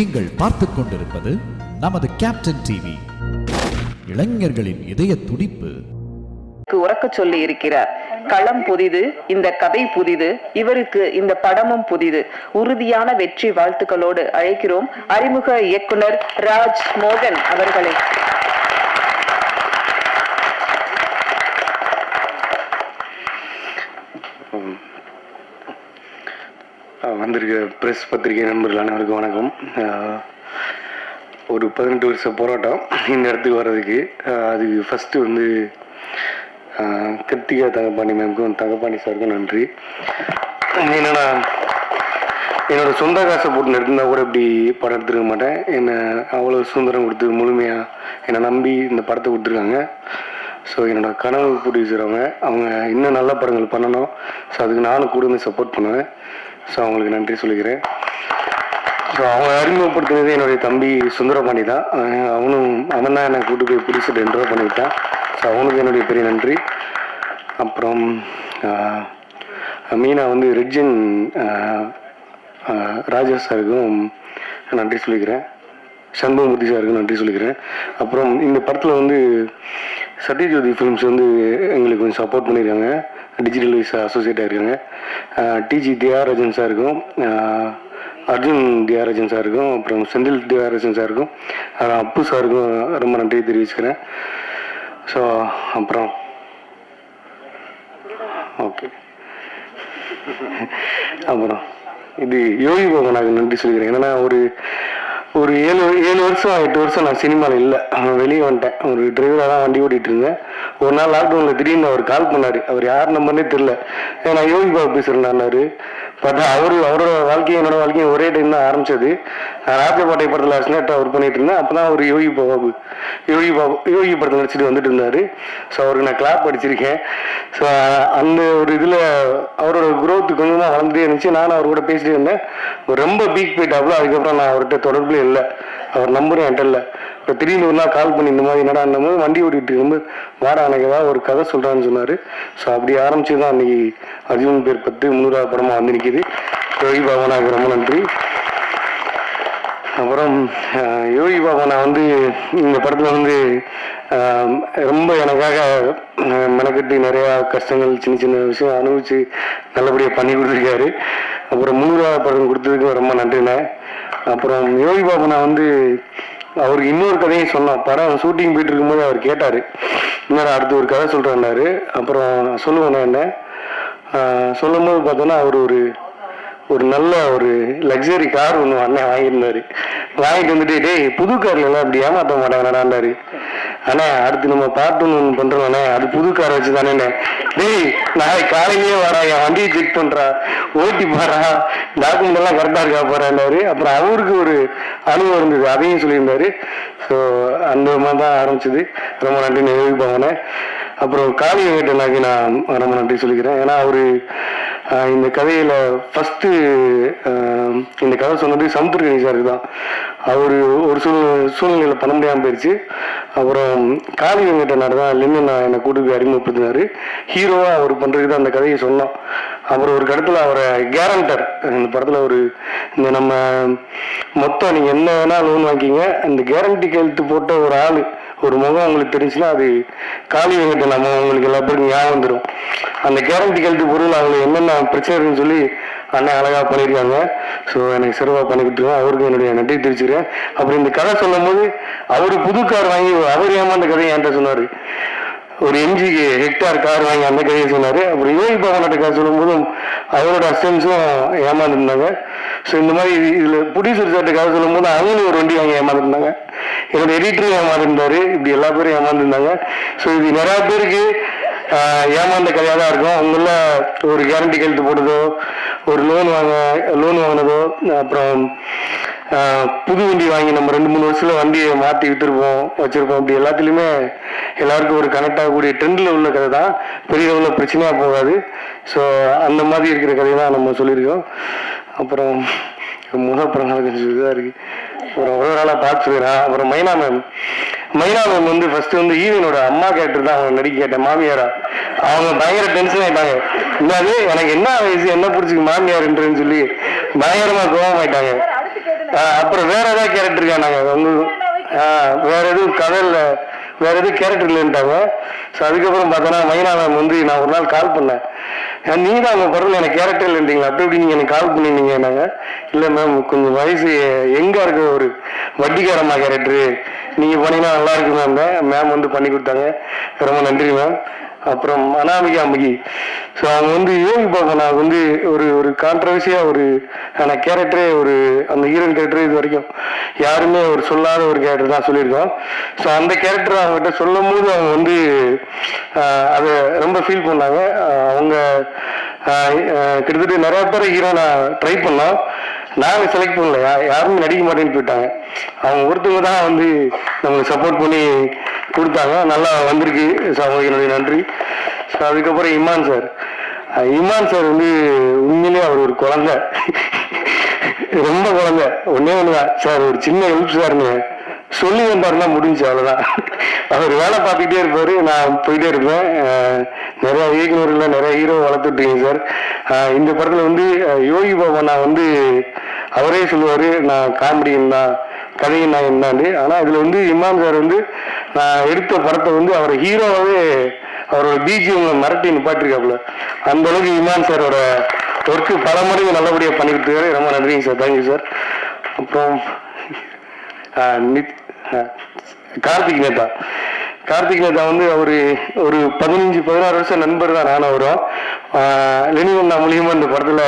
நீங்கள் பார்த்துக் கொண்டிருப்பது நமது கேப்டன் டிவி. இளைஞர்களின் இதய துடிப்பு. உறக்க சொல்லி இருக்கிறார். களம் புதிது, இந்த கதை புதிது, இவருக்கு இந்த படமும் புதிது. உறுதியான வெற்றி வாழ்த்துக்களோடு அழைக்கிறோம் அறிமுக இயக்குனர் ராஜ் மோகன் அவர்களை. வந்திருக்க பிரஸ் பத்திரிகை நண்பர்கள் அனைவருக்கும் வணக்கம். ஒரு 18 வருஷ போராட்டம் இந்த இடத்துக்கு வர்றதுக்கு. அதுக்கு ஃபஸ்ட்டு வந்து கிருத்திகா தங்கப்பாண்டி மேம்க்கும் தங்கப்பாண்டி சாருக்கும் நன்றி. என்னென்னா என்னோடய சொந்த காசை போட்டு எடுத்திருந்தா கூட இப்படி படம் எடுத்துருக்க மாட்டேன். என்னை அவ்வளோ சுதந்திரம் கொடுத்து முழுமையாக என்னை நம்பி இந்த படத்தை கொடுத்துருக்காங்க. ஸோ என்னோடய கனவு ப்ரொடியூசர் அவங்க இன்னும் நல்ல படங்கள் பண்ணணும். ஸோ அதுக்கு நானும் கூட வந்து சப்போர்ட் பண்ணுவேன். ஸோ அவங்களுக்கு நன்றி சொல்லிக்கிறேன். ஸோ அவங்க அறிமுகப்படுத்தினது என்னுடைய தம்பி சுந்தரபாண்டி தான். அவன் தான் என்னை கூட்டு போய் ப்ரொடியூசர் என்ட்ரோ பண்ணிவிட்டான். ஸோ அவனுக்கு என்னுடைய பெரிய நன்றி. அப்புறம் மீனா வந்து ரெட்ஜின் ராஜா சாருக்கும் நன்றி சொல்லிக்கிறேன். சண்முகமூர்த்தி சாருக்கும் நன்றி சொல்லிக்கிறேன். அப்புறம் இந்த படத்தில் வந்து சத்யஜோதி ஃபிலிம்ஸ் வந்து எங்களுக்கு கொஞ்சம் சப்போர்ட் பண்ணியிருக்காங்க. டிஜிட்டல் வைஸ் அசோசியேட் ஆகிருக்காங்க. டிஜி தியாகராஜன் சாருக்கும், அர்ஜுன் தியாகராஜன் சாருக்கும், அப்புறம் செந்தில் தியாகராஜன் சாருக்கும், அப்பு சாருக்கும் ரொம்ப நன்றி தெரிவிச்சுக்கிறேன். ஸோ அப்புறம் ஓகே அப்புறம் இது யோகி பவனாக நன்றி சொல்லிக்கிறேன். ஏன்னா ஒரு 7 வருஷம் 8 வருஷம் நான் சினிமாவில் இல்லை, வெளியே வந்துட்டேன். ஒரு டிரைவராக தான் வண்டி ஓட்டிகிட்டு இருந்தேன். ஒரு நாள் லாக்டவுனில் திடீர்னு அவர் கால் பண்ணார். அவர் யார் நம்பர்னே தெரில. நான் யோகி பாபு பேசுகிறேன்னாரு. பார்த்தா அவரோட வாழ்க்கையும் என்னோட வாழ்க்கையும் ஒரே டைம் தான் ஆரம்பித்தது. நான் ராஜபாட்டை படத்தில் அசினேட்டாக ஒர்க் பண்ணிட்டு இருந்தேன். அப்போ தான் அவர் யோகி படத்தில் நடிச்சுட்டு வந்துட்டு இருந்தார். ஸோ அவருக்கு நான் கிளாப் அடிச்சிருக்கேன். ஸோ அந்த ஒரு இதில் அவரோட குரோத் கொஞ்சமாக வளர்ந்துட்டே இருந்துச்சு. நானும் அவர் கூட பேசிட்டு இருந்தேன். ரொம்ப பீக் போயிட்டாப்புல. அதுக்கப்புறம் நான் அவர்கிட்ட தொடர்புலேயே இல்லை. அவர் நம்பரும் என்கிட்ட இல்லை. இப்போ திடீர்னு ஒரு நாள் கால் பண்ணி இந்த மாதிரி என்னடா போது வண்டி ஓட்டிகிட்டு இருக்கும்போது வாடா எனக்கு ஏதாவது ஒரு கதை சொல்கிறான்னு சொன்னார். ஸோ அப்படி ஆரம்பிச்சு தான் அன்றைக்கி அர்ஜுன் பேர் 10 3வது படமாக வந்து நிற்கிது. யோகி பாபனாவுக்கு ரொம்ப நன்றி. அப்புறம் யோகி பாபனா வந்து இந்த படத்தில் வந்து ரொம்ப எனக்காக மெனக்கட்டி நிறையா கஷ்டங்கள் சின்ன சின்ன விஷயம் அனுபவித்து நல்லபடியாக பண்ணி கொடுத்துருக்காரு. அப்புறம் 3வது படம் கொடுத்ததுக்கு ரொம்ப நன்றிண்ணே. அப்புறம் யோகி பாபனா வந்து அவருக்கு இன்னொரு கதையும் சொன்னோம். படம் ஷூட்டிங் போயிட்டு இருக்கும்போது அவர் கேட்டார், இன்னொரு அடுத்து ஒரு கதை சொல்கிறேன்னாரு. அப்புறம் சொல்லுவேண்ணே என்ன சொல்லும் போது பார்த்தோன்னா அவர் ஒரு நல்ல ஒரு லக்ஸரி கார் ஒன்று அண்ணன் வாங்கியிருந்தாரு. வாங்கிட்டு வந்துட்டு டேய் புது கார்ல எல்லாம் அப்படி ஏமாற்ற மாட்டாங்கடாண்டாரு. அண்ணே அடுத்து நம்ம பார்ட் ஒன்று பண்ணுறோண்ணே, அது புது கார் வச்சு தானே. டேய் நாளைக்கு காலையிலேயே வாடா, என் வண்டியை செக் பண்ணுறா, ஓட்டி பாரா, டாக்குமெண்ட் எல்லாம் கரெக்டாக இருக்கா போறாரு. அப்புறம் அவருக்கு ஒரு அனுபவம் இருந்தது, அதையும் சொல்லியிருந்தாரு. ஸோ அந்த மாதிரி தான் ஆரம்பிச்சது. ரொம்ப நன்றி நினைவுப்பாங்கண்ணே. அப்புறம் காளி வெங்கடனாக்கு நான் ரொம்ப நன்றி சொல்லிக்கிறேன். ஏன்னா அவர் இந்த கதையில் ஃபஸ்ட்டு இந்த கதை சொன்னது சமுத்திரகனி சாருக்கு தான். அவர் ஒரு சூழ்நிலையில் பண்ண முடியாமல் போயிடுச்சு. அப்புறம் காளி வெங்கடனார் தான் இல்லைன்னு நான் என்னை கூட்டு போய் அறிமுகப்படுத்தினார். ஹீரோவாக அவர் பண்ணுறதுக்கு தான் அந்த கதையை சொன்னோம். அப்புறம் ஒரு கடத்தில் அவரை கேரண்டர் இந்த படத்தில் இந்த நம்ம மொத்தம் நீங்கள் என்ன வேணால் லோன் வாங்கிக்கிங்க, அந்த கேரண்டி கையெழுத்து போட்ட ஒரு ஆள் ஒரு முகம் உங்களுக்கு தெரிஞ்சுன்னா அது காளி வெங்கடன் நம்ம உங்களுக்கு எல்லா பேருக்கும் ஞாபகம் வந்துடும். அந்த கேரண்டி கையெழுத்து பொருள் அவங்களுக்கு என்னென்ன பிரச்சனை இருக்குன்னு சொல்லி அண்ணன் அழகாக பண்ணியிருக்காங்க. ஸோ எனக்கு சிறப்பாக பண்ணிக்கிட்டுருக்கேன். அவருக்கு என்னுடைய நன்றி தெரிவிச்சுக்கிறேன். அப்புறம் இந்த கதை சொல்லும் போது அவர் புது கார் வாங்கி அவர் ஏமாந்த கதையை என்கிட்ட சொன்னார். ஒரு MG ஹெக்டார் கார் வாங்கி அந்த கதையை சொன்னார். அப்புறம் யோகி பாபனோட கதை சொல்லும் போதும் அவரோட அசிஸ்டன்ஸும் ஏமாந்துருந்தாங்க. ஸோ இந்த மாதிரி இதில் ப்ரொடியூசர் சார்ட்ட கதை சொல்லும் போது அவங்களும் ஒரு வண்டி வாங்கி ஏமாந்துருந்தாங்க. என்னோட எடிட்டரும் ஏமாந்துருந்தாரு. இப்படி எல்லா பேரும் ஏமாந்துருந்தாங்க. ஸோ இது நிறையா பேருக்கு ஏமாந்த கதையாக தான் இருக்கும். அவங்கள ஒரு கேரண்டி கையெழுத்து போட்டதோ, ஒரு லோன் வாங்கினதோ, அப்புறம் புது வண்டி வாங்கி நம்ம 2-3 வருஷத்துல வண்டியை மாற்றி வச்சிருப்போம். அப்படி எல்லாத்துலேயுமே எல்லாருக்கும் ஒரு கனெக்ட் ஆகக்கூடிய ட்ரெண்டில் உள்ள கதை தான். பெரிய அளவில் பிரச்சனையாக போகாது. ஸோ அந்த மாதிரி இருக்கிற கதையை தான் நம்ம சொல்லியிருக்கோம். அப்புறம் முதல் படங்கள் கொஞ்சம் இதாக இருக்குது. அப்புறம் ஒரு நாளாக பார்த்துருக்கிறேன். அப்புறம் மைனா மேம் வந்து ஃபர்ஸ்ட் வந்து ஈவனோட அம்மா கேரக்டர் தான் அவங்க நடிக்க கேட்டேன், மாமியாரா. அவங்க பயங்கர டென்ஷன் ஆயிட்டாங்க. என்னது எனக்கு என்ன வயசு என்ன பிடிச்சிக்கு மாமியார்ன்றன்னு சொல்லி பயங்கரமா கோபம் ஆயிட்டாங்க. அப்புறம் வேற ஏதாவது கேரக்டர் இருக்காங்க உங்களுக்கு? வேற எதுவும் கதையில் வேற எதுவும் கேரக்டர் இல்லைன்ட்டாங்க. ஸோ அதுக்கப்புறம் பார்த்தோன்னா மைனா மேம் வந்து நான் ஒரு நாள் கால் பண்ணேன், நீ தான் அவங்க படத்தில் எனக்கு கேரக்டர் இல்லைன்றீங்களா, அப்படி இப்படி நீங்கள் எனக்கு கால் பண்ணிருந்தீங்க. நாங்கள் இல்லை மேம் கொஞ்சம் வயசு எங்கே இருக்க ஒரு வட்டிக்காரம்மா கேரக்டரு நீங்கள் பண்ணீங்கன்னா நல்லா இருக்கு மேம். மேம் வந்து பண்ணி கொடுத்தாங்க, ரொம்ப நன்றி மேம். அப்புறம் அனாமிகா அம்பிகி, ஸோ அவங்க வந்து யோகி பாபா நான் வந்து ஒரு கான்ட்ரவர்சியாக ஒரு கேரக்டரே ஒரு அந்த ஹீரோயின் கேரக்டர் இது வரைக்கும் யாருமே ஒரு சொல்லாத ஒரு கேரக்டர் தான் சொல்லியிருக்கோம். ஸோ அந்த கேரக்டர் அவங்ககிட்ட சொல்லும் போது அவங்க வந்து அதை ரொம்ப ஃபீல் பண்ணாங்க. அவங்க கிட்டத்தட்ட நிறைய பேர் ஹீரோ நான் ட்ரை பண்ணோம், நாங்கள் செலக்ட் பண்ணல, யாருமே நடிக்க மாட்டேன்னு போயிட்டாங்க. அவங்க ஒருத்தவங்க தான் வந்து நம்மளுக்கு சப்போர்ட் பண்ணி கொடுத்தாங்க, நல்லா வந்திருக்கு. ஸோ அவங்களுக்கு என்னுடைய நன்றி. ஸோ அதுக்கப்புறம் இமான் சார் வந்து உண்மையிலே அவர் ஒரு குழந்தை, ரொம்ப குழந்தை. ஒன்னே ஒண்ணுதான் சார், ஒரு சின்ன ஹெல்ப் சார்னு சொல்லி வந்தாருன்னா முடிஞ்சு, அவ்வளோதான். அவர் வேலை பார்த்துக்கிட்டே இருப்பாரு, நான் போயிட்டே இருப்பேன். நிறைய இயக்குநர்கள் நிறைய ஹீரோ வளர்த்துட்டீங்க சார். இந்த படத்துல வந்து யோகி பாபா நான் வந்து அவரே சொல்லுவாரு நான் காமெடியன் தான், கதையின் நான் என்னான்னு. ஆனால் இதுல வந்து இமான் சார் வந்து நான் எடுத்த படத்தை வந்து அவர் ஹீரோவாகவே அவரோட பிஜிஎம் மிரட்டி நிப்பாட்டிருக்காப்புல. அந்த அளவுக்கு இமான் சாரோட ஒர்க்கு பல மடங்கு நல்லபடியாக பண்ணி கொடுத்துருக்காரு, ரொம்ப நன்றிங்க சார், தேங்க்யூ சார். அப்புறம் கார்த்திக் நேதா வந்து அவரு ஒரு 15-16 வருஷம் நண்பர் தான் நானும் வரும். லெனிவண்ணா மூலியமா இந்த படத்துல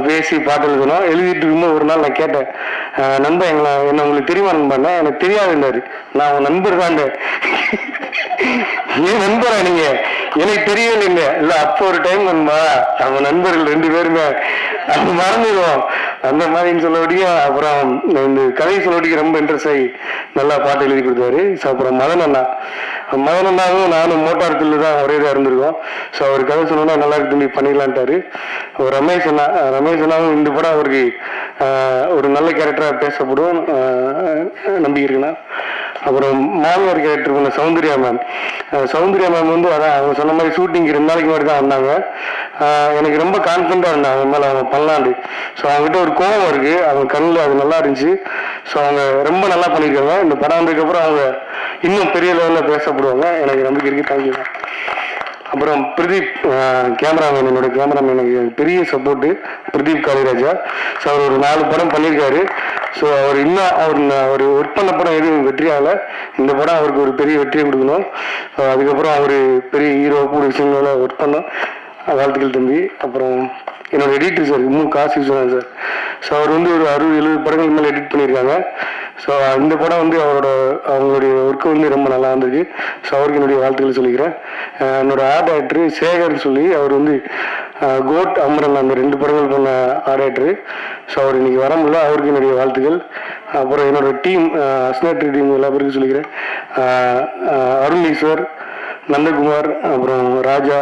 பேசி பாட்டு எழுதணும். எழுதிட்டு இருக்கும்போது ஒரு நாள் நான் கேட்டேன், நண்பன் என்ன உங்களுக்கு தெரியுமா நண்பன்? எனக்கு தெரியாதுன்னாரு. நான் அவன் நண்பர் தான். ஏன் நண்பரா நீங்க? எனக்கு தெரியல இல்ல அப்போ ஒரு டைம் நண்பா, அவங்க நண்பர்கள் 2 பேருமே அது மறந்துடுவோம் அந்த மாதிரின்னு சொல்லபடியா. அப்புறம் இந்த கதை சொல்லபடிக்கு ரொம்ப இன்ட்ரெஸ்ட் ஆகி நல்லா பாட்டு எழுதி கொடுத்தாரு. ஸோ அப்புறம் மதன் அண்ணாவும் நானும் மோட்டார் பில்லு தான் ஒரே இதாக இருந்திருக்கோம். ஸோ அவர் கதை சொன்னா நல்லா இருக்கு தம்பி பண்ணிடலான்ட்டாரு. ரமேஷ் அண்ணாவும் இந்த படம் அவருக்கு ஒரு நல்ல கேரக்டராக பேசப்படும் நம்பிக்கை இருக்குண்ணா. அப்புறம் மாமியார் கேரக்டர் பண்ண சௌந்தர்யா மேம் வந்து அதான் அவங்க சொன்ன மாதிரி ஷூட்டிங் 2 நாளைக்கு முன்னாடி தான் வந்தாங்க. எனக்கு ரொம்ப கான்ஃபிடண்டாக இருந்தாங்க அவங்க மேலே, அவங்க பண்ணலாண்டு. ஸோ அவங்ககிட்ட ஒரு கோபம் இருக்கு, அவங்க கண்ணில் அது நல்லா இருந்துச்சு. ஸோ அவங்க ரொம்ப நல்லா பண்ணியிருக்காங்க. இந்த படம் வந்ததுக்கப்புறம் அவங்க இன்னும் பெரிய லெவலில் பேசப்படுவாங்க, எனக்கு நம்பிக்கை இருக்கு. தேங்க்யூ. அப்புறம் பிரதீப் கேமராமேன், என்னோட கேமராமேன் எனக்கு பெரிய சப்போர்ட்டு, பிரதீப் காளிராஜா. ஸோ அவர் ஒரு 4 படம் பண்ணியிருக்காரு. ஸோ அவர் இன்னும் அவர் ஒர்க் பண்ண படம் எதுவும் வெற்றி ஆகலை, இந்த படம் அவருக்கு ஒரு பெரிய வெற்றியை கொடுக்கணும். அதுக்கப்புறம் அவர் பெரிய ஹீரோ கூட விஷயங்கள ஒர்க் பண்ணோம். வாழ்த்துக்கள் தம்பி. அப்புறம் என்னோட editor sir Kasi Viswanathan sir. So அவர் வந்து ஒரு 60-70 படங்கள் மேலே எடிட் பண்ணியிருக்காங்க. ஸோ இந்த படம் வந்து அவங்களுடைய ஒர்க்கு வந்து ரொம்ப நல்லா இருந்திருக்கு. ஸோ அவருக்கு என்னுடைய வாழ்த்துக்கள் சொல்லிக்கிறேன். என்னோட ஆர்ட் டைரக்டர் சேகர்னு சொல்லி, அவர் வந்து கோட் அமரன் அந்த 2 படங்கள் பண்ண ஆர்ட் டைரக்டர். ஸோ அவர் இன்னைக்கு வர முடியல, அவருக்கு என்னுடைய வாழ்த்துக்கள். அப்புறம் என்னோட டீம் அஸ்னாட்ரி டீம் எல்லா பேருக்கும் சொல்லிக்கிறேன். அருணீஸ்வர், நந்தகுமார், அப்புறம் ராஜா,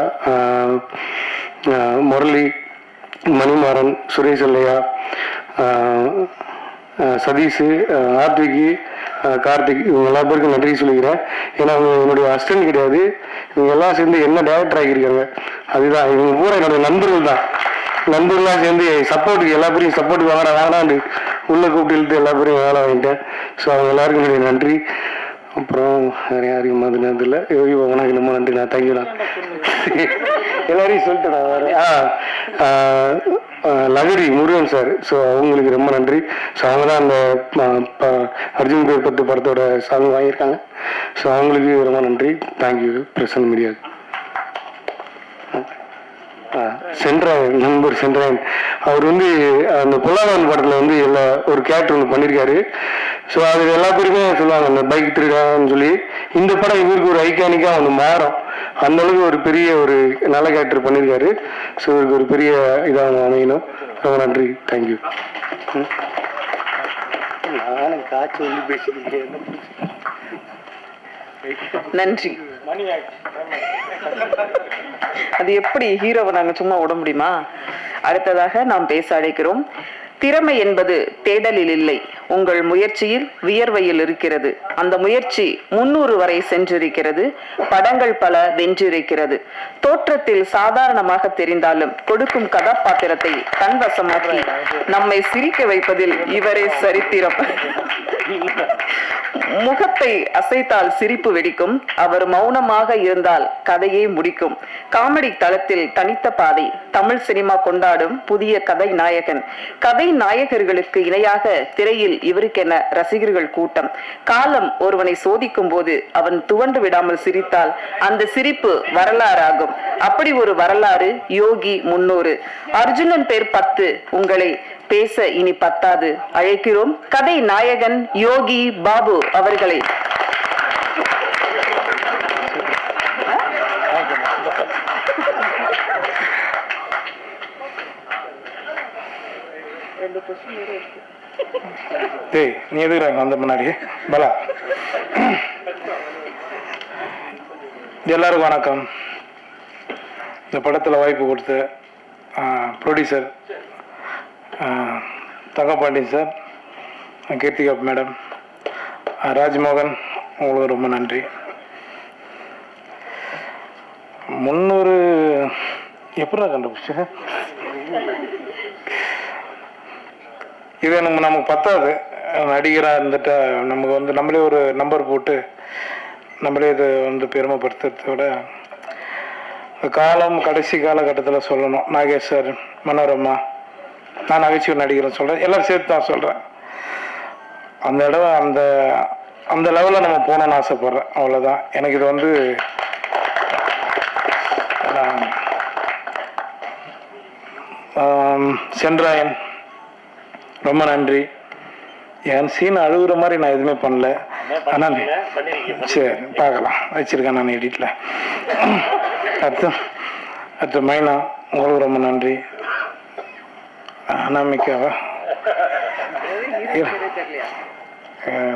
முரளி, மணிமாறன், சுரேஷ் அல்லையா, சதீஷ், ஆத்விகி, கார்த்திக், இவங்க எல்லா பேருக்கும் நன்றி சொல்லிக்கிறேன். ஏன்னா அவங்க என்னுடைய அசிஸ்டன்ட் கிடையாது, இவங்க எல்லாம் சேர்ந்து என்ன டைரக்டர் ஆகியிருக்காங்க. அதுதான் இவங்க பூரா என்னுடைய நண்பர்களாக சேர்ந்து சப்போர்ட்டுக்கு எல்லா பேரையும் சப்போர்ட்டுக்கு வேணாண்டு உள்ள கூப்பிட்டு இழுத்து எல்லா பேரையும் வேலை வாங்கிட்டேன். ஸோ அவங்க எல்லாருக்கும் என்னுடைய நன்றி. அப்புறம் வேற யாருக்கும் மாதிரி நேரத்தில் யோகி பாபனாக்கு ரொம்ப நன்றி. நான் தேங்க்யூண்ணா எல்லாரையும் சொல்லிட்டேன் நான் வேற. லகரி முருகன் சார், ஸோ அவங்களுக்கு ரொம்ப நன்றி. ஸோ அவங்க தான் அந்த அர்ஜுன் பேர் 10 படத்தோட சாங் வாங்கியிருக்காங்க. ஸோ அவங்களுக்கு ரொம்ப நன்றி. Thank you present media. நண்பர் சென்றாயன், அவர் வந்து அந்த பொல்லாதவன் படத்தில் வந்து ஒரு கேரக்டர் ஒன்று பண்ணியிருக்காரு. ஸோ அது எல்லா பேருமே சொல்லுவாங்க அந்த பைக் திருடான்னு சொல்லி. இந்த படம் இவருக்கு ஒரு ஐகானிக்காக ஒன்று மாறும், அந்த அளவுக்கு ஒரு பெரிய ஒரு நல்ல கேரக்டர் பண்ணியிருக்காரு. ஸோ இவருக்கு ஒரு பெரிய இதாக அமையணும். ரொம்ப நன்றி. தேங்க்யூ. நானும் காய்ச்சி வந்து பேசிக்கிறேன். நன்றி. அது எப்படி ஹீரோவை நாங்க சும்மா விட முடியுமா? அடுத்ததாக நாம் பேச அழைக்கிறோம். திறமை என்பது தேடலில் இல்லை, உங்கள் முயற்சியில் வியர்வையில் இருக்கிறது. அந்த முயற்சி 300 வரை சென்றிருக்கிறது. படங்கள் பல வென்றிருக்கிறது. தோற்றத்தில் சாதாரணமாக தெரிந்தாலும் கொடுக்கும் கதாபாத்திரத்தை தன்வசமாக்கி நம்மை சிரிக்க வைப்பதில் இவரே சரித்திரம். முகத்தை அசைத்தால் சிரிப்பு வெடிக்கும். அவர் மௌனமாக இருந்தால் கதையை முடிக்கும். காமெடி தளத்தில் தனித்த பாதை. தமிழ் சினிமா கொண்டாடும் புதிய கதை நாயகன். கதை நாயகர்களுக்கு இணையாக திரையில் இவருக்கென ரசிகர்கள் கூட்டம். காலம் ஒருவனை சோதிக்கும் போது அவன் துவண்டு விடாமல் சிரித்தால் அந்த சிரிப்பு வரலாறாகும். அப்படி ஒரு வரலாறு யோகி 300. அர்ஜுனன் பேர் 10. உங்களை பேச இனி பத்தாது. அழைக்கிறோம் கதை நாயகன் யோகி பாபு அவர்களை. நீ எதுக்குறாங்க அந்த முன்னாடி பலா. எல்லாருக்கும் வணக்கம். இந்த படத்தில் வாய்ப்பு கொடுத்த producer Thangapandian sir, Keerthika madam, Rajmohan, உங்களுக்கு ரொம்ப நன்றி. 300 எப்படா கண்டுபிடிச்ச? இது நமக்கு பத்தாது. நடிகராக இருந்துட்டா நமக்கு வந்து நம்மளே ஒரு நம்பர் போட்டு நம்மளே இதை வந்து பெருமைப்படுத்துறத விட காலம் கடைசி காலகட்டத்தில் சொல்லணும். நாகேஷ் சார், மனோரமா, நான் நகைச்சுவை நடிகர்னு சொல்கிறேன், எல்லோரும் சேர்த்து தான் சொல்கிறேன். அந்த இடம் அந்த லெவலில் நம்ம போகணுன்னு ஆசைப்பட்றேன். அவ்வளோதான். எனக்கு இது வந்து சென்றாயன் ரொம்ப நன்றி. என் சீன் அழுகுற மாதிரி நான் எதுவுமே பண்ணல. ஆனால் சரி பார்க்கலாம், வச்சுருக்கேன் நான் எடிட்டில். அடுத்து மைனா, உங்களுக்கு ரொம்ப நன்றி. அனாமிக்காவா,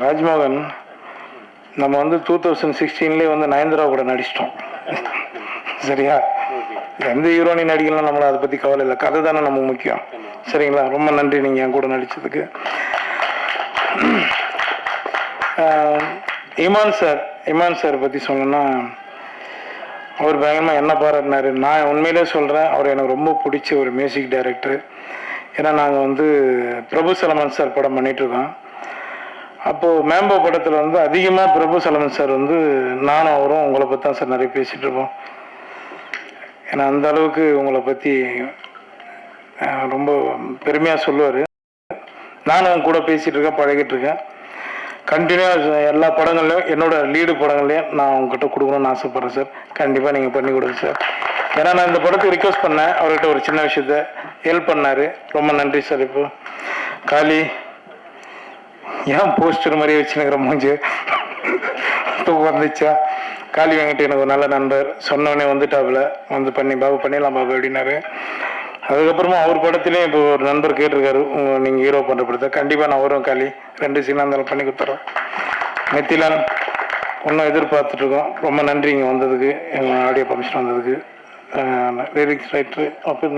ராஜ்மோகன், நம்ம வந்து 2016 வந்து நயன்தாரா கூட நடிச்சிட்டோம். சரியா? எந்த ஹீரோனி நடிக்கலாம், நம்மளை அதை பற்றி கவலை இல்லை. கதை தானே நமக்கு முக்கியம். சரிங்களா? ரொம்ப நன்றி நீங்கள் என் கூட நடித்ததுக்கு. இமான் சார் பற்றி சொல்லணும்னா, அவர் பயங்கரமாக என்ன பாராட்டினார். நான் உண்மையிலே சொல்கிறேன், அவர் எனக்கு ரொம்ப பிடிச்ச ஒரு மியூசிக் டைரக்டர். ஏன்னா நாங்கள் வந்து பிரபு சலமன் சார் படம் பண்ணிகிட்ருக்கோம். அப்போது மேம்போ படத்தில் வந்து அதிகமாக பிரபு சலமன் சார் வந்து நானும் அவரும் உங்களை பற்றி தான் சார் நிறைய பேசிகிட்டு இருப்போம். ஏன்னா அந்த அளவுக்கு உங்களை பற்றி ரொம்ப பெருமையாக சொல்லுவார். நானும் கூட பேசிகிட்டு இருக்கேன், பழகிட்டு இருக்கேன். கண்டினியூவாக எல்லா படங்கள்லையும் என்னோட லீடு படங்கள்லையும் நான் உங்ககிட்ட கொடுக்கணும்னு ஆசைப்பட்றேன் சார். கண்டிப்பாக நீங்கள் பண்ணி கொடுங்க சார். ஏன்னா நான் இந்த படத்துக்கு ரிக்வெஸ்ட் பண்ணேன், அவர்கிட்ட ஒரு சின்ன விஷயத்த ஹெல்ப் பண்ணார். ரொம்ப நன்றி சார். இப்போ காளி, ஏன் போஸ்டர் மாதிரியே வச்சுனுங்கிற மூஞ்சி தூக்கம் வந்துச்சா? காளி வெங்கட் எனக்கு ஒரு நல்ல நண்பர். சொன்னோடனே வந்துட்டாப்புல, வந்து பாபு பண்ணிடலாம் பாபு அப்படின்னாரு. அதுக்கப்புறமா அவர் படத்துலேயும் இப்போ ஒரு நண்பர் கேட்டிருக்காரு, நீங்கள் ஹீரோ பண்ணுற படத்தை. கண்டிப்பாக நான் வரும் காளி, 2 சீனாக இருந்தாலும் பண்ணி கொடுத்துட்றேன். நெத்திலான் இன்னும் எதிர்பார்த்துட்ருக்கோம். ரொம்ப நன்றி இங்கே வந்ததுக்கு, எங்கள் ஆடியோ பர்மிஷன் வந்ததுக்கு. லிரிக்ஸ் ரைட்டரு அப்புறம்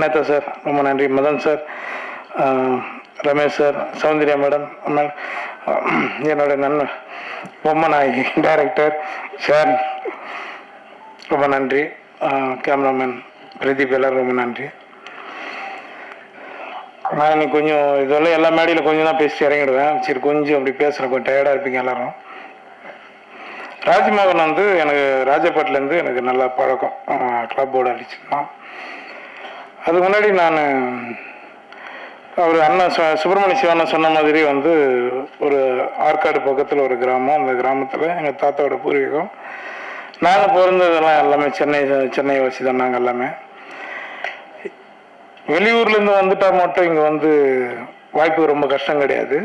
நேதா சார் ரொம்ப நன்றி. Madan sir, Ramesh sir, Soundarya madam, என்னோட நண்பர் பொம்மநாயகி டைரக்டர் சார் ரொம்ப நன்றி. கேமராமேன் பிரதீப், எல்லாரும் ரொம்ப நன்றி. நான் இன்னைக்கு கொஞ்சம் இதெல்லாம் எல்லா மேடையில் கொஞ்சம் தான் பேசி இறங்கிடுவேன். சரி, கொஞ்சம் அப்படி பேசுகிறேன், கொஞ்சம் டயர்டாக இருப்பீங்க எல்லாரும். ராஜ்மோகன் வந்து எனக்கு ராஜபாட்டிலேருந்து எனக்கு நல்லா பழக்கம். கிளப் போர்டு அடிச்சுருந்தான். அதுக்கு முன்னாடி நான் அவர் அண்ணன் சுப்பிரமணிய சிவண்ணன் சொன்ன மாதிரி வந்து ஒரு ஆற்காடு பக்கத்தில் ஒரு கிராமம். அந்த கிராமத்தில் எங்கள் தாத்தாவோட பூர்வீகம். நாங்கள் பிறந்ததெல்லாம் எல்லாமே சென்னை வாசி தான். நாங்கள் எல்லாமே வெளியூர்லேருந்து வந்துட்டால் மட்டும் இங்கே வந்து வாய்ப்பு ரொம்ப கஷ்டம் கிடையாது.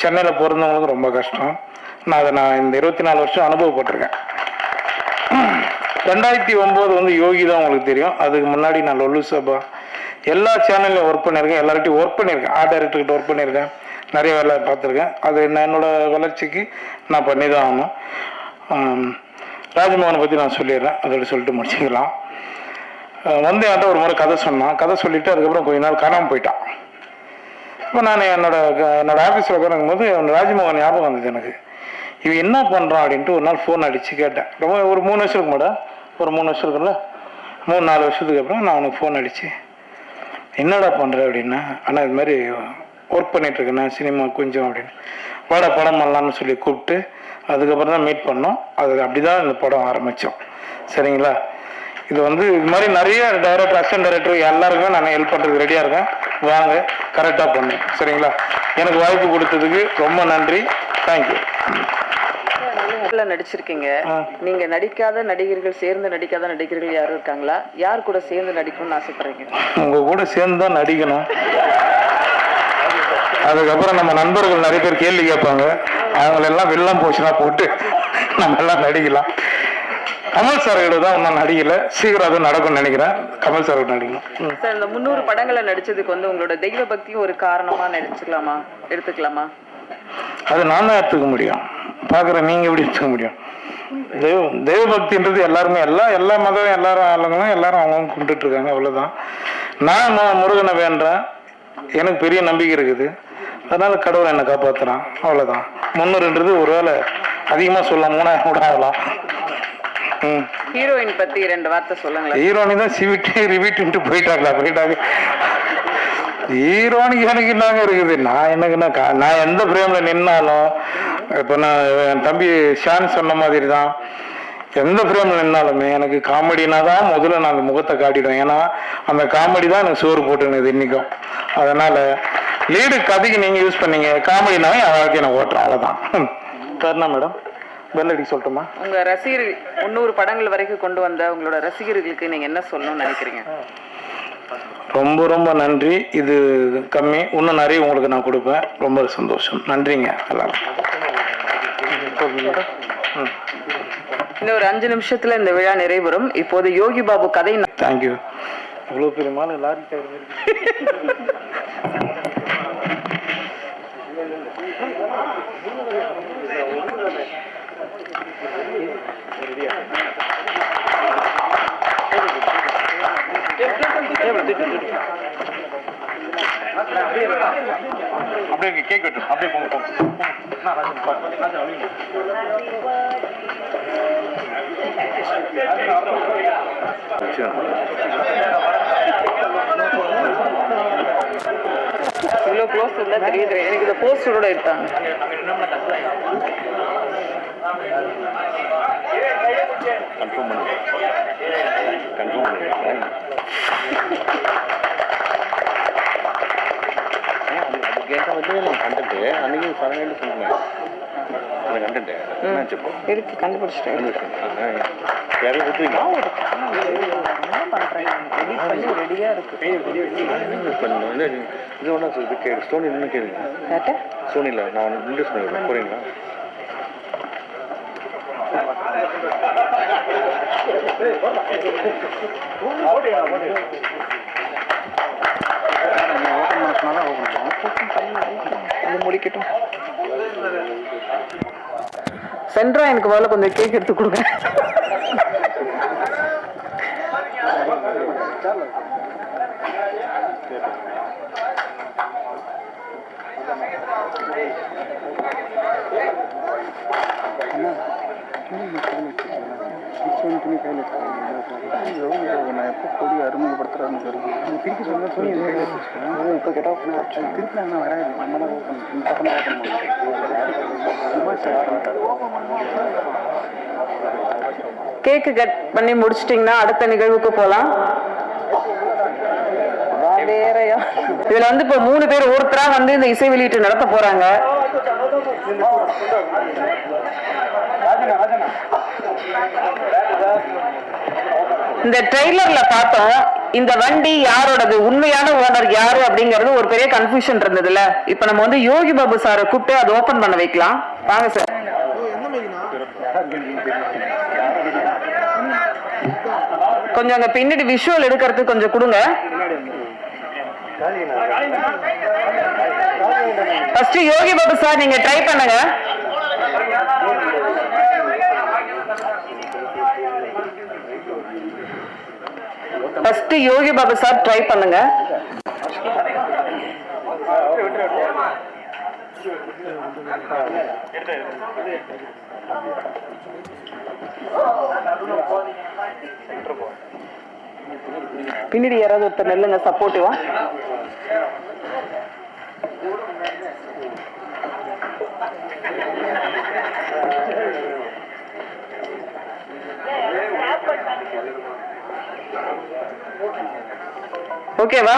சென்னையில் பிறந்தவங்களுக்கு ரொம்ப கஷ்டம். நான் இந்த 24 வருஷம் அனுபவப்பட்டிருக்கேன். 2009 வந்து யோகி தான் உங்களுக்கு தெரியும். அதுக்கு முன்னாடி நான் லொல்லு சபா எல்லா சேனல்லையும் ஒர்க் பண்ணியிருக்கேன். எல்லார்கிட்டையும் ஒர்க் பண்ணியிருக்கேன். ஆர்ட் டைரக்டர்கிட்ட ஒர்க் பண்ணியிருக்கேன். நிறைய வேலை பார்த்துருக்கேன். அது என்னோட வளர்ச்சிக்கு நான் பண்ணி தான் ஆகணும். ராஜ்மோகனை பற்றி நான் சொல்லிடுறேன், அதோட சொல்லிட்டு முடிச்சுக்கலாம். வந்து என்கிட்ட ஒரு முறை கதை சொன்னான். கதை சொல்லிவிட்டு அதுக்கப்புறம் கொஞ்ச நாள் காணாமல் போயிட்டான். அப்போ நான் என்னோட ஆஃபீஸில் உட்காரும்போது ராஜ்மோகன் ஞாபகம் வந்தது எனக்கு. இவன் என்ன பண்ணுறான் அப்படின்ட்டு ஒரு நாள் ஃபோன் அடித்து கேட்டேன். ரொம்ப ஒரு 3 வருஷத்துக்கு மேடம், ஒரு 3 வருஷம் இருக்குல்ல, 3-4 வருஷத்துக்கு அப்புறம் நான் அவனுக்கு ஃபோன் அடித்து என்னடா பண்ணுற அப்படின்னா, ஆனால் இது மாதிரி ஒர்க் பண்ணிகிட்ருக்கேண்ணா சினிமா கொஞ்சம் அப்படின்னு, வாடா படம் பண்ணலான்னு சொல்லி கூப்பிட்டு அதுக்கப்புறம் தான் மீட் பண்ணோம். அது அப்படி தான் இந்த படம் ஆரம்பித்தோம். சரிங்களா? இது வந்து இது மாதிரி நிறைய டைரக்டர், அசிஸ்டன்ட் டைரக்டர் எல்லாருக்குமே நான் ஹெல்ப் பண்ணுறதுக்கு ரெடியாக இருக்கேன். வாங்க, கரெக்டாக பண்ணு. சரிங்களா? எனக்கு வாய்ப்பு கொடுத்ததுக்கு ரொம்ப நன்றி. தேங்க்யூ. நடிச்சிருக்கீங்க. நீங்க நடிக்காத நடிகர்கள், சேர்ந்து நடிக்காத நடிகர்கள் யாரும் இருக்காங்களா? யார் கூட சேர்ந்து நடிக்கணும்னு ஆசைப்படுறீங்க? உங்க கூட சேர்ந்து தான் நடிக்கணும். அதுக்கப்புறம் நம்ம நண்பர்கள் நிறைய பேர் கேள்வி கேட்பாங்க, அவங்களெல்லாம் வெள்ளம் போச்சுன்னா போட்டு நம்ம எல்லாம் நடிக்கலாம். கமல் சார் கிட்ட தான் ஒன்றும் நடிக்கல, சீக்கிரம் அதுவும் நடக்கும்னு நினைக்கிறேன். கமல் சார் கிட்ட நடிக்கணும். சார், இந்த 300 படங்களை நடிச்சதுக்கு வந்து உங்களோட தெய்வ பக்தியும் ஒரு காரணமா எடுத்துக்கலாமா? அது நான் தான் எடுத்துக்க முடியும். பார்க்குற நீங்க எப்படி எடுத்துக்க முடியும்? தெய்வ பக்தின்றது எல்லாருமே எல்லா மதம் எல்லாரும் ஆளுங்களும் எல்லாரும் அவங்க கும்பிட்டு இருக்காங்க, அவ்வளோதான். நான் முருகனை வேண்டேன், எனக்கு பெரிய நம்பிக்கை இருக்குது, அதனால கடவுளை என்னை காப்பாற்றுறான், அவ்வளோதான். 300ன்றது ஒருவேளை அதிகமாக சொல்லலாம், 3000 கூட ஆகலாம். ஹீரோயின் பத்தி 2 வார்த்தை சொல்லுங்களேன். ஹீரோனி தான் ரிவீட்டு போயிட்டாங்க. ஹீரோனிக்கு எனக்கு என்னங்க இருக்குது? நான் எந்த பிரேம்ல நின்னாலும், இப்போ நான் என் தம்பி ஷான் சொன்ன மாதிரி தான், எந்த ஃப்ரேமில் நின்னாலுமே எனக்கு காமெடினா தான் முதல்ல நான் அந்த முகத்தை காட்டிடுவேன். ஏன்னா அந்த காமெடி தான் எனக்கு சோறு போட்டுனுது இன்றைக்கும். அதனால் லீடு கதைக்கு நீங்கள் யூஸ் பண்ணீங்க, காமெடினாவே என் வாழ்க்கையை நான் ஓட்டுறேன், அவ்வளோதான். சரிண்ணா மேடம், பெல் அடிக்க சொல்லட்டுமா? உங்கள் ரசிகர்கள் 300 படங்கள் வரைக்கும் கொண்டு வந்த உங்களோட ரசிகர்களுக்கு நீங்கள் என்ன சொல்லணும்னு நினைக்கிறீங்க? ரொம்ப ரொம்ப நன்றி. இது கம்மி, இன்னும் நிறைய உங்களுக்கு நான் கொடுப்பேன். ரொம்ப சந்தோஷம், நன்றிங்க எல்லாரும். இன்னும் ஒரு 5 நிமிஷத்துல இந்த விழா நிறைவுறும். இப்போது யோகி பாபு கதை. தேங்க்யூ. இவ்வளோ பெரியமான லாரி டயர் அப்படியே கேக் வெட்டும், அப்படியே போங்க. இவ்வளோ க்ளோஸ் இல்லை, தெரியுது எனக்கு. இந்த போஸ்டரோட இருக்காங்க. கன்ஃபார்ம் பண்ணுங்க. கேட்டால் வந்து கண்டென்ட்டு அன்றைக்கி சரணையில் சொல்லுங்கள். அந்த கண்டென்ட்டு இருக்கு, கண்டுபிடிச்சிட்டேன். யாரையும் கொடுத்துருங்களா? ரெடியாக இருக்கு. வந்து இது ஒன்றா இது ஸ்டோனி இன்னும் கேளுங்க. சோனியில் நான் இன்ட்ரெஸ்ட் பண்ணி போகிறீங்களா? முடிக்கட்டும். சென்ட்ரா எனக்கு முதல்ல கொஞ்சம் கேக் எடுத்து கொடுங்க. நான் எப்போ கொடி அறிமுகப்படுத்துறாருன்னு சொல்லி திருப்பி சொன்ன சொல்லி இப்போ கேட்டால் திருப்பி என்ன வராது. நம்ம தான் ஓப்பன் பக்கம் கேக்கு கட் பண்ணி முடிச்சிட்டிங்கன்னா அடுத்த நிகழ்வுக்கு போகலாம். வேறையா இதுல வந்து இப்போ 3 பேர் ஒருத்தரா வந்து இந்த இசை வெளியீட்டு நடத்த போறாங்க. இந்த ட்ரெய்லர்ல பார்த்தோம், இந்த வண்டி யாரோடது, உண்மையான ஓனர் யாரு அப்படிங்கறது ஒரு பெரிய கன்ஃபியூஷன் இருந்ததுல. இப்ப நம்ம வந்து யோகி பாபு சாரை கூப்பிட்டு அதை ஓபன் பண்ண வைக்கலாம். வாங்க சார். கொஞ்சம் அங்க பின்னாடி விஷுவல் எடுக்கிறதுக்கு கொஞ்சம் கொடுங்க. ஃபர்ஸ்ட் யோகி பாபு சார் நீங்க ட்ரை பண்ணுங்க. First Yogi Babu sir try பண்ணுங்க. பின்னாடி யாராவது ஒருத்தர் நெல்லுங்க சப்போர்ட்டிவா. ஓகேவா?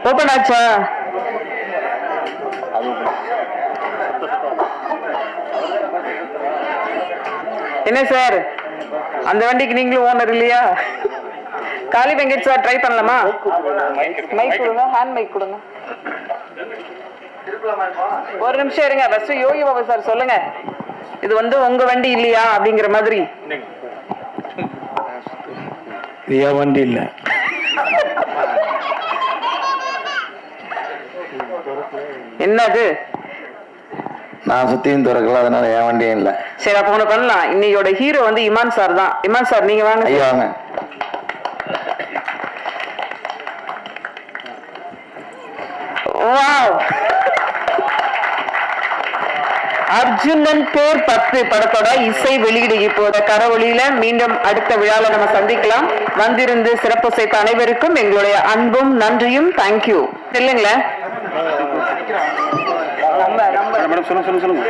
ஓபன் ஆச்சா? என்ன சார், அந்த வண்டிக்கு நீங்களும் ஓனர் இல்லையா? காளி வெங்கட் சார் ட்ரை பண்ணலாமா? மைக் கொடுங்க, ஹேண்ட் மைக் கொடுங்க. ஒரு நிமிஷம் இருங்க, ஃபர்ஸ்ட் யோகி பாபு சார் சொல்லுங்க, இது வந்து உங்க வண்டி இல்லையா அப்படிங்கிற மாதிரி. என் வண்டி இல்ல. என்னது? நான் சுத்தியும் திறக்கல, அதனால என் வண்டியும் இல்லை. சரி, அப்ப ஒண்ணு பண்ணலாம். இன்னையோட ஹீரோ வந்து இமான் சார் தான். இமான் சார் நீங்க வாங்க. ஐயா வாங்க. வாவ், அர்ஜுனன் பேர் 10 படத்தோட இசை வெளியீடு இப்போத கரவொலியில மீண்டும் அடுத்த விழால நம்ம சந்திக்கலாம். வந்திருந்து சிறப்பு சேர்த்த அனைவருக்கும் எங்களுடைய அன்பும் நன்றியும். தேங்க்யூ. இல்லைங்களா? சொல்லுங்க.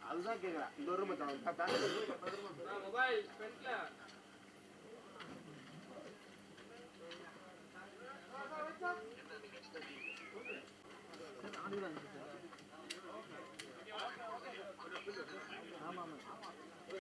அதுதான் கேக்குறேன்.